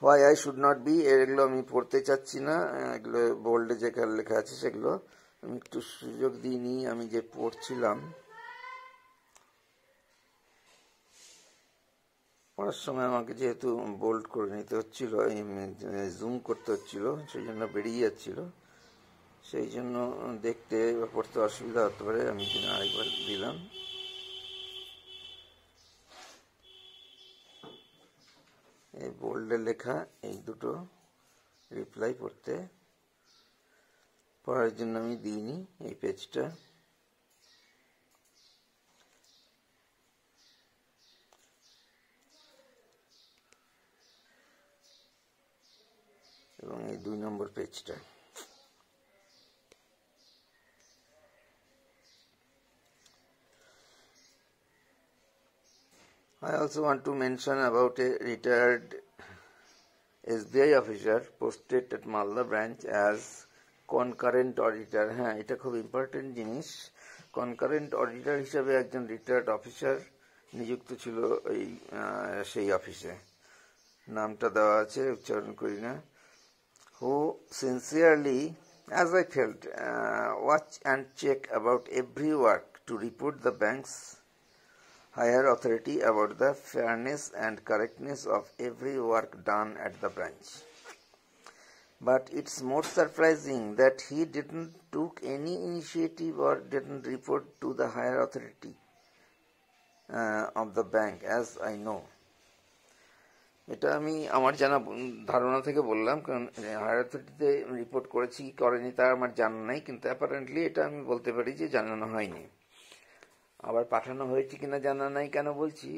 Why I should not be, এগুলো আমি পড়তে চাচ্ছি না, এগুলো বোল্ডে যে লেখা আছে সেগুলো আমি একটু সুযোগ দিইনি। আমি যে পড়ছিলাম পড়ার সময় আমাকে যেহেতু বোল্ড করে নিতে হচ্ছিল, জুম করতে হচ্ছিল, সেই জন্য বেরিয়ে যাচ্ছিল, সেই জন্য দেখতে বা পড়তে অসুবিধা হতে পারে, আমি আরেকবার দিলাম। এই বোল্ডে লেখা এই দুটো রিপ্লাই পড়ার জন্য আমি দিইনি এই পেজটা। এবং এই 2 নম্বর পেজটা। I also want to mention about a retired SBI officer posted at Malda branch as concurrent auditor. হ্যাঁ, এটা খুব ইম্পর্টেন্ট জিনিস। কনকারেন্ট অডিটর হিসাবে একজন রিটায়ার্ড অফিসার নিযুক্ত ছিল সেই অফিসে। নামটা দেওয়া আছে, উচ্চারণ করি না। who sincerely, as I felt, watch and check about every work to report the bank's higher authority about the fairness and correctness of every work done at the branch. But it's more surprising that he didn't took any initiative or didn't report to the higher authority of the bank, as I know. এটা আমি আমার জানা ধারণা থেকে বললাম, কারণ higher অথরিটিতে report করেছি কি করেনি তা আমার জানা নাই, কিন্তু অ্যাপারেন্টলি এটা আমি বলতে পারি যে জানানো হয়নি। আবার পাঠানো হয়েছে কিনা জানা নাই কেন বলছি,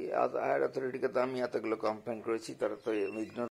হায়ার অথরিটিকে তো আমি এতগুলো কমপ্লেন করেছি, তারা তো ইগনোর